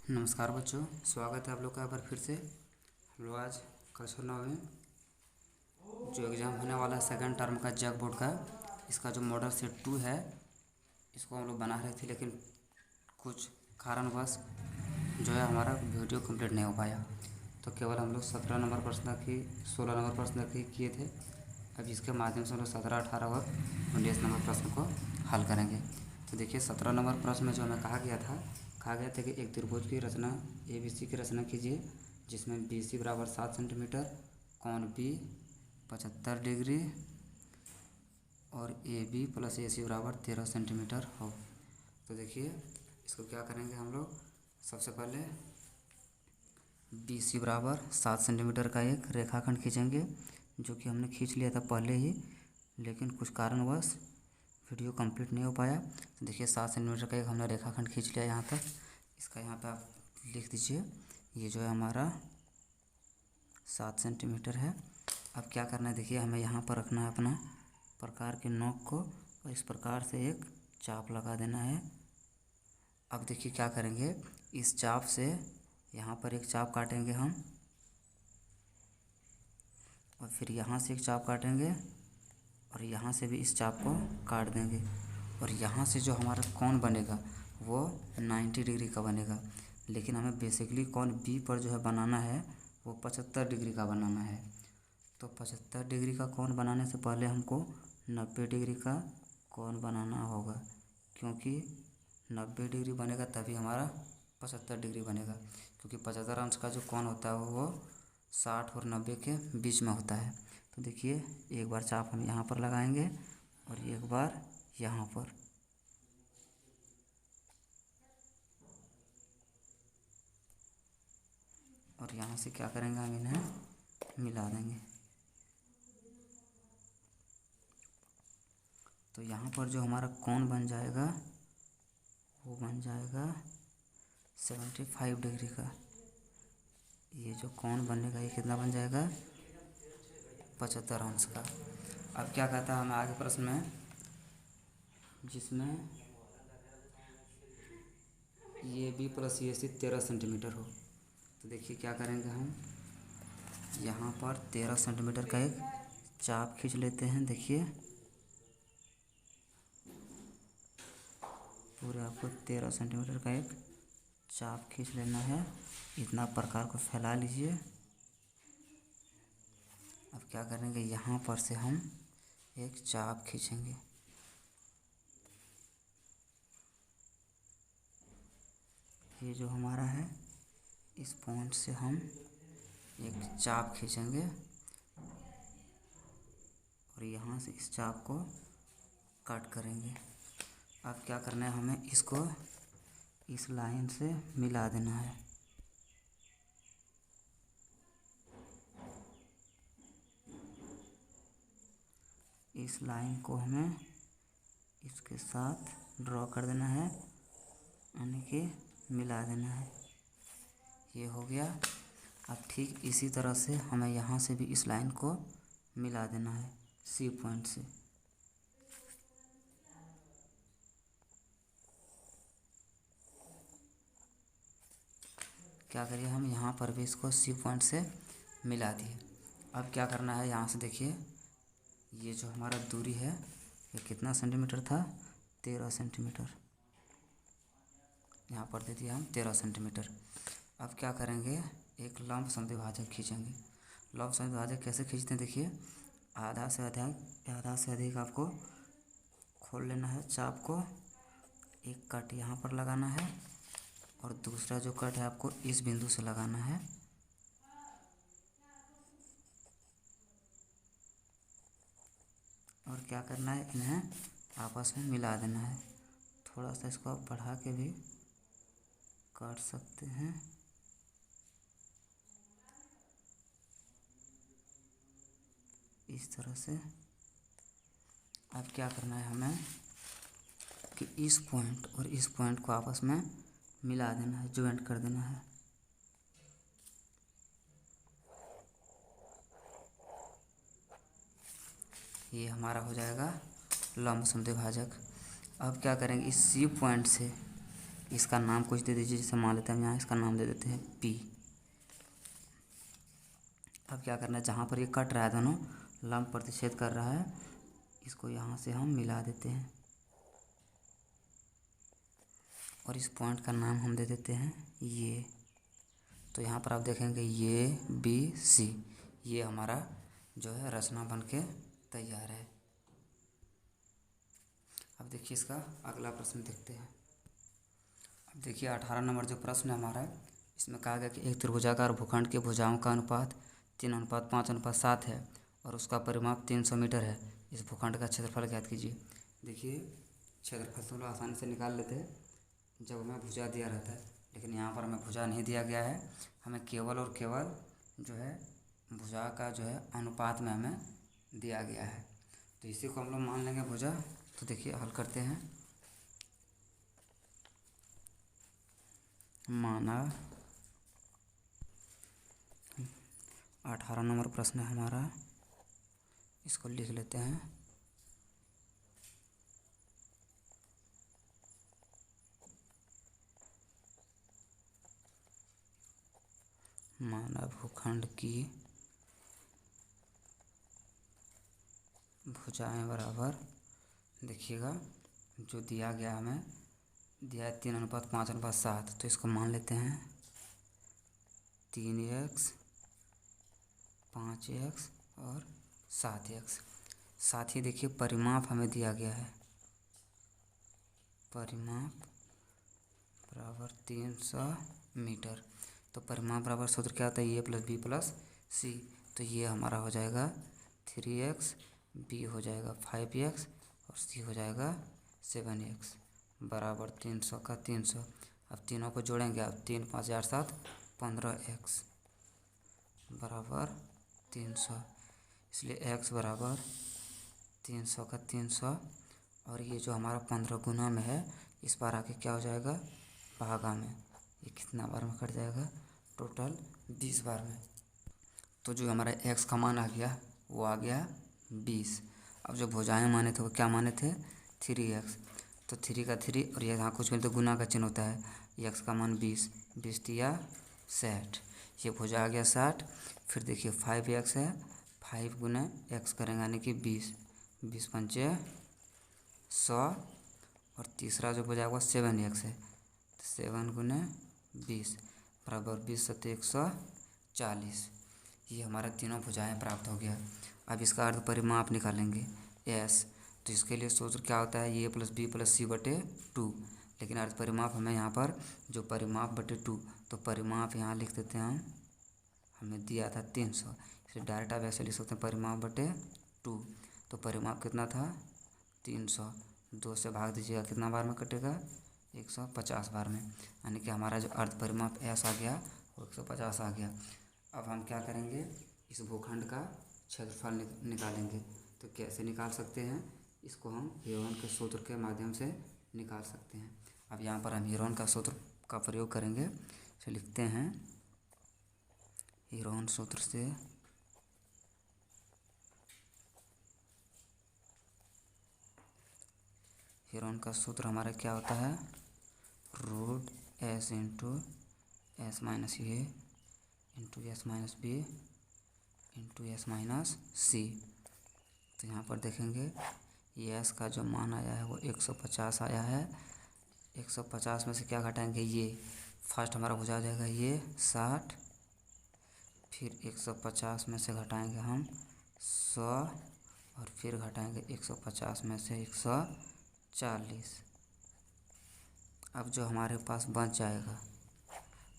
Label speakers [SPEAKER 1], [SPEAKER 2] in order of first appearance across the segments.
[SPEAKER 1] नमस्कार बच्चों, स्वागत है आप लोग का पर फिर से। हम लोग आज कक्षा 9 में जो एग्ज़ाम होने वाला है सेकंड टर्म का जैक बोर्ड का, इसका जो मॉडल सेट 2 है, इसको हम लोग बना रहे थे, लेकिन कुछ कारणवश जो है हमारा वीडियो कंप्लीट नहीं हो पाया। तो केवल हम लोग 17 नंबर प्रश्न की 16 नंबर प्रश्न की किए थे। अब इसके माध्यम से हम लोग 17, 18 और 19 नंबर प्रश्न को हल करेंगे। तो देखिए 17 नंबर प्रश्न में जो हमें कहा गया था कि एक त्रिभुज की रचना ABC की रचना कीजिए, जिसमें BC बराबर 7 सेंटीमीटर, कोण B 75 डिग्री और AB प्लस AC बराबर 13 सेंटीमीटर हो। तो देखिए इसको क्या करेंगे हम लोग। सबसे पहले BC बराबर 7 सेंटीमीटर का एक रेखाखंड खींचेंगे, जो कि हमने खींच लिया था पहले ही, लेकिन कुछ कारणवश वीडियो कंप्लीट नहीं हो पाया। तो देखिए 7 सेंटीमीटर का एक हमने रेखाखंड खींच लिया यहाँ तक। इसका यहाँ पे आप लिख दीजिए, ये जो है हमारा 7 सेंटीमीटर है। अब क्या करना है, देखिए हमें यहाँ पर रखना है अपना प्रकार के नोक को, और इस प्रकार से एक चाप लगा देना है। अब देखिए क्या करेंगे, इस चाप से यहाँ पर एक चाप काटेंगे हम, और फिर यहाँ से एक चाप काटेंगे, और यहाँ से भी इस चाप को काट देंगे। और यहाँ से जो हमारा कोण बनेगा वो 90 डिग्री का बनेगा, लेकिन हमें बेसिकली कोण बी पर जो है बनाना है वो 75 डिग्री का बनाना है। तो 75 डिग्री का कोण बनाने से पहले हमको 90 डिग्री का कोण बनाना होगा, क्योंकि 90 डिग्री बनेगा तभी हमारा 75 डिग्री बनेगा, क्योंकि 75 अंश का जो कोण होता है वो 60 और 90 के बीच में होता है। तो देखिए एक बार चाप हम यहाँ पर लगाएंगे और एक बार यहाँ पर, और यहाँ से क्या करेंगे, हम इन्हें मिला देंगे। तो यहाँ पर जो हमारा कोण बन जाएगा वो बन जाएगा 75 डिग्री का। ये जो कोण बनेगा ये कितना बन जाएगा, 75 अंश का। अब क्या कहता है हमें आगे प्रश्न में, जिसमें ये B प्लस AC 13 सेंटीमीटर हो। तो देखिए क्या करेंगे, हम यहाँ पर 13 सेंटीमीटर का एक चाप खींच लेते हैं। देखिए पूरे आपको 13 सेंटीमीटर का एक चाप खींच लेना है। इतना प्रकार को फैला लीजिए। अब क्या करेंगे, यहाँ पर से हम एक चाप खींचेंगे। ये जो हमारा है, इस पॉइंट से हम एक चाप खींचेंगे, और यहाँ से इस चाप को कट करेंगे। अब क्या करना है, हमें इसको इस लाइन से मिला देना है। इस लाइन को हमें इसके साथ ड्रॉ कर देना है, यानी कि मिला देना है। ये हो गया। अब ठीक इसी तरह से हमें यहाँ से भी इस लाइन को मिला देना है C पॉइंट से। क्या करिए, हम यहाँ पर भी इसको C पॉइंट से मिला दिए। अब क्या करना है, यहाँ से देखिए ये जो हमारा दूरी है ये कितना सेंटीमीटर था, 13 सेंटीमीटर। यहाँ पर दे दिया हम 13 सेंटीमीटर। अब क्या करेंगे, एक लंब समद्विभाजक खींचेंगे। लंब समद्विभाजक कैसे खींचते हैं, देखिए आधा से अधिक आपको खोल लेना है चाप को। एक कट यहाँ पर लगाना है, और दूसरा जो कट है आपको इस बिंदु से लगाना है। और क्या करना है, इन्हें आपस में मिला देना है। थोड़ा सा इसको आप बढ़ा के भी काट सकते हैं। इस तरह से। अब क्या करना है हमें कि इस पॉइंट और इस पॉइंट को आपस में मिला देना है, ज्वाइंट कर देना है। ये हमारा हो जाएगा लंब समद्विभाजक। अब क्या करेंगे, इस C पॉइंट से इसका नाम कुछ दे दीजिए, जैसे मान लेते हैं हम यहाँ इसका नाम दे देते हैं P। अब क्या करना है, जहाँ पर ये कट रहा है दोनों लंब प्रतिच्छेद कर रहा है, इसको यहाँ से हम मिला देते हैं और इस पॉइंट का नाम हम दे देते हैं ये। तो यहाँ पर आप देखेंगे ये B C, ये हमारा जो है रचना बन के तैयार है। अब देखिए इसका अगला प्रश्न देखते हैं। अब देखिए 18 नंबर जो प्रश्न है हमारा, इसमें कहा गया कि एक त्रिभुजाकार भूखंड के भुजाओं का अनुपात 3:5:7 है और उसका परिमाप 300 मीटर है। इस भूखंड का क्षेत्रफल ज्ञात कीजिए। देखिए क्षेत्रफल तो लोग आसानी से निकाल लेते हैं जब हमें भुजा दिया रहता है, लेकिन यहाँ पर हमें भुजा नहीं दिया गया है, हमें केवल और केवल जो है भुजा का जो है अनुपात में हमें दिया गया है। तो इसी को हम लोग मान लेंगे भुजा। तो देखिए हल करते हैं। माना 18 नंबर प्रश्न है हमारा, इसको लिख लेते हैं। माना भूखंड की भुजाएं बराबर, देखिएगा जो दिया गया हमें दिया है 3:5:7, तो इसको मान लेते हैं 3x 5x और 7x। साथ ही देखिए परिमाप हमें दिया गया है, परिमाप बराबर 300 मीटर। तो परिमाप बराबर सूत्र क्या होता है, a + b + c। तो ये हमारा हो जाएगा 3x, b हो जाएगा 5x और c हो जाएगा 7x बराबर 300 का 300। अब तीनों को जोड़ेंगे, अब 3 5 8 7 15x बराबर 300, इसलिए x बराबर 300 का 300। और ये जो हमारा 15 गुना में है, इस बार आके क्या हो जाएगा भागा में, ये कितना बार में कट जाएगा, टोटल 20 बार में। तो जो हमारा x का मान आ गया वो आ गया 20। अब जो भुजाएं माने थे वो क्या माने थे 3x, तो 3 का 3 और ये यहाँ कुछ मिलते गुना का चिन्ह होता है। x का मान 20, 20 तिया 60, ये भुजा आ गया 60। फिर देखिए 5x है, 5 गुना x करेंगे यानी कि 20, 20 पंचे 100 और तीसरा जो भुजा हुआ 7x है, 7 गुना 20 बराबर 20 × 140। ये हमारा तीनों भुजाएं प्राप्त हो गया। अब इसका अर्ध परिमाप निकालेंगे s, तो इसके लिए सूत्र क्या होता है a + b + c/2। लेकिन अर्ध परिमाप हमें यहाँ पर जो परिमाप बटे 2, तो परिमाप यहाँ लिख देते हैं हम, हमें दिया था 300, इसलिए डायरेक्ट आप ऐसे लिख सकते हैं परिमाप बटे 2। तो परिमाप कितना था 300, 2 से भाग दीजिएगा कितना बार में कटेगा 150 बार में, यानी कि हमारा जो अर्ध परिमाप s आ गया वो 150 आ गया। अब हम क्या करेंगे, इस भूखंड का क्षेत्रफल निकालेंगे। तो कैसे निकाल सकते हैं, इसको हम हीरोन के सूत्र के माध्यम से निकाल सकते हैं। अब यहाँ पर हम हीरोन का सूत्र का प्रयोग करेंगे, तो लिखते हैं हीरोन सूत्र से हीरोन का सूत्र हमारा क्या होता है, √s × s - a × s - b × s - c। तो यहाँ पर देखेंगे ये s का जो मान आया है वो 150 आया है। 150 में से क्या घटाएंगे, ये फर्स्ट हमारा भुजा जाएगा ये 60, फिर 150 में से घटाएंगे हम 100 और फिर घटाएंगे 150 में से 140। अब जो हमारे पास बच जाएगा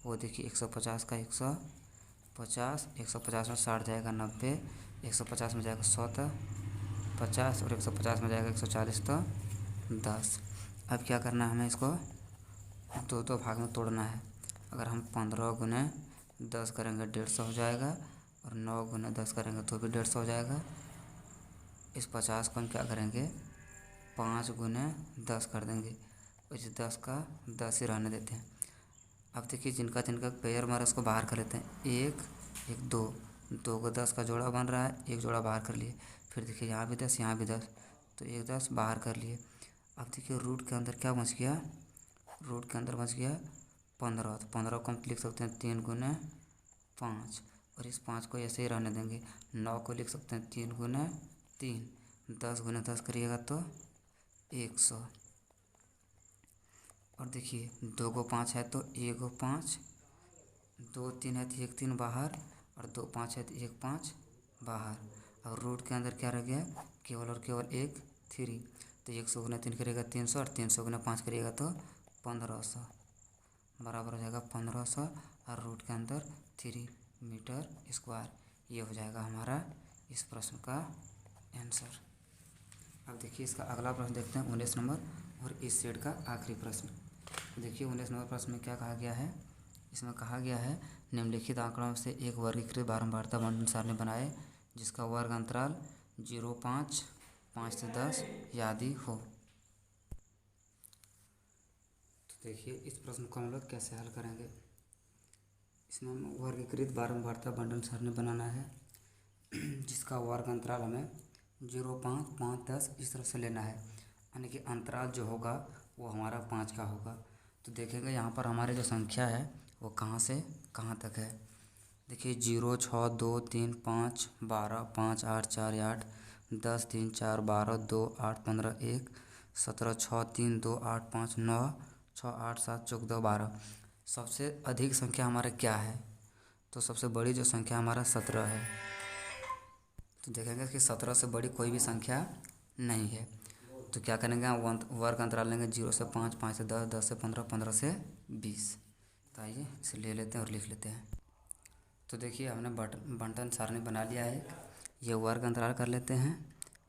[SPEAKER 1] वो देखिए 150 का 150, 150 में 60 जाएगा 90, 150 में जाएगा 100 तो 50 और 150 में जाएगा 140 तो 10। अब क्या करना है, हमें इसको दो भाग में तोड़ना है। अगर हम 15 गुने 10 करेंगे 150 हो जाएगा और 9 गुने 10 करेंगे तो भी 150 हो जाएगा। इस 50 को हम क्या करेंगे 5 गुने 10 कर देंगे, इस 10 का 10 ही रहने देते हैं। अब देखिए जिनका पेयर मारा उसको बाहर कर लेते हैं, 1 2 2 को 10 का जोड़ा बन रहा है, एक जोड़ा बाहर कर लिए। फिर देखिए यहाँ भी 10 यहाँ भी 10, तो एक 10 बाहर कर लिए। अब देखिए रूट के अंदर क्या बच गया, रूट के अंदर बच गया 15, तो 15 को हम लिख सकते हैं 3 गुना 5, और इस 5 को ऐसे ही रहने देंगे। 9 को लिख सकते हैं 3 गुना 3, 10 गुना 10 करिएगा तो 100। और देखिए 2 को 5 है तो 1 को 5, 2 3 है तो 1 3 बाहर, और 2 5 है तो 1 5 बाहर, और रूट के अंदर क्या रह गया, केवल और केवल 1 3, तो 100 गुना 3 करिएगा 300, और 300 गुना 5 करिएगा तो 1500, बराबर हो जाएगा 1500, और रूट के अंदर 3 मीटर स्क्वायर। ये हो जाएगा हमारा इस प्रश्न का आंसर। अब देखिए इसका अगला प्रश्न देखते हैं 19 नंबर, और इस सेट का आखिरी प्रश्न। देखिए 19 नंबर प्रश्न में क्या कहा गया है। इसमें कहा गया है निम्नलिखित आंकड़ों से एक वर्गीकृत बारंबारता बंटन सारणी बनाए जिसका वर्ग अंतराल 0 5 5 से 10 या आदि हो। तो देखिए इस प्रश्न को हम लोग कैसे हल करेंगे। इसमें हम वर्गीकृत बारंबारता बंटन सारणी बनाना है जिसका वर्ग अंतराल हमें 0 5 5 10 इस तरह से लेना है, यानी कि अंतराल जो होगा वो हमारा 5 का होगा। तो देखेंगे यहाँ पर हमारे जो संख्या है वो कहाँ से कहाँ तक है। देखिए 0 6 2 3 5 12 5 8 4 8 10 3 4 12 2 8 15 1 17 6 3 2 8 5 9 6 8 7 14 12। सबसे अधिक संख्या हमारा क्या है, तो सबसे बड़ी जो संख्या हमारा 17 है। तो देखेंगे कि 17 से बड़ी कोई भी संख्या नहीं है। तो क्या करेंगे, वर्ग अंतराल लेंगे 0 से 5 5 से 10 10 से 15 15 से 20। तो आइए इसे ले लेते हैं और लिख लेते हैं। तो देखिए हमने बंटन सारणी बना लिया है। ये वर्ग अंतराल कर लेते हैं।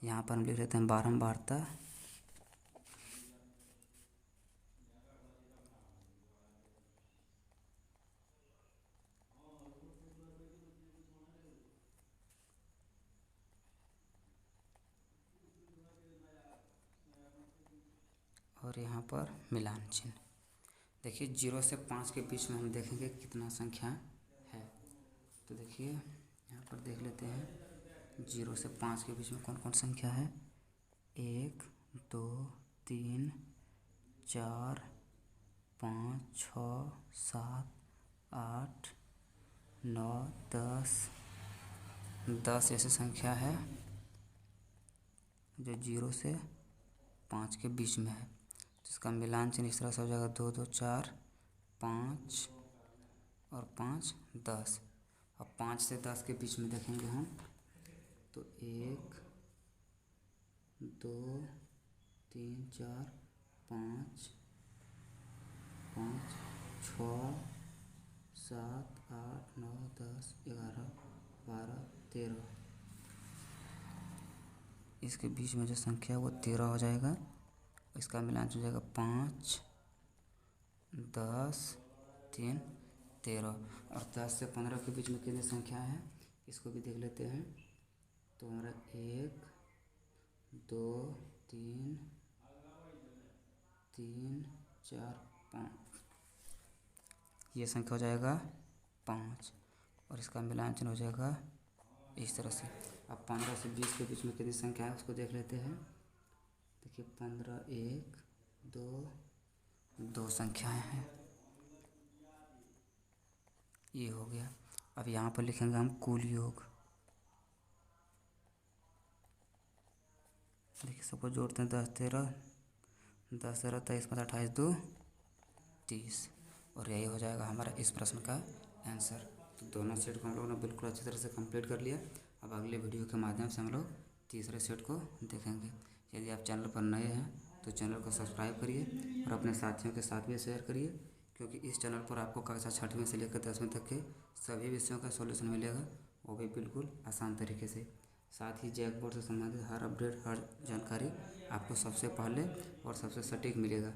[SPEAKER 1] यहाँ पर हम लिख लेते हैं बारंबारता और यहाँ पर मिलान चिन्ह। देखिए 0 से 5 के बीच में हम देखेंगे कितना संख्या है। तो देखिए यहाँ पर देख लेते हैं 0 से 5 के बीच में कौन कौन संख्या है। 1 2 3 4 5 6 7 8 9 10 10 ऐसी संख्या है जो 0 से 5 के बीच में है। तो इसका मिलान चिन्ह इस तरह से हो जाएगा 2 2 4 5 और 5 10। अब 5 से 10 के बीच में देखेंगे हम तो 1 2 3 4 5 5 6 7 8 9 10 11 12 13। इसके बीच में जो संख्या है वो 13 हो जाएगा। इसका मिलान हो जाएगा 5 10 3 13। और 10 से 15 के बीच में कितनी संख्या है इसको भी देख लेते हैं। तो हमारा 1 2 3 3 4 5 ये संख्या हो जाएगा 5, और इसका मिलान चिन्ह हो जाएगा इस तरह से। अब 15 से 20 के बीच में कितनी संख्या है उसको देख लेते हैं। देखिए 15 1 2 संख्याएं हैं, ये हो गया। अब यहाँ पर लिखेंगे हम कुल योग। देखिए सबको जोड़ते हैं 10 13 23 5 28 2 30, और यही हो जाएगा हमारा इस प्रश्न का आंसर। तो दोनों सेट को हम लोगों ने बिल्कुल अच्छी तरह से कंप्लीट कर लिया। अब अगले वीडियो के माध्यम से हम लोग तीसरे सेट को देखेंगे। यदि आप चैनल पर नए हैं तो चैनल को सब्सक्राइब करिए और अपने साथियों के साथ भी शेयर करिए, क्योंकि इस चैनल पर आपको कक्षा 6वीं से लेकर 10वीं तक के सभी विषयों का सॉल्यूशन मिलेगा, वो भी बिल्कुल आसान तरीके से। साथ ही जैकबोर्ड से संबंधित हर अपडेट, हर जानकारी आपको सबसे पहले और सबसे सटीक मिलेगा।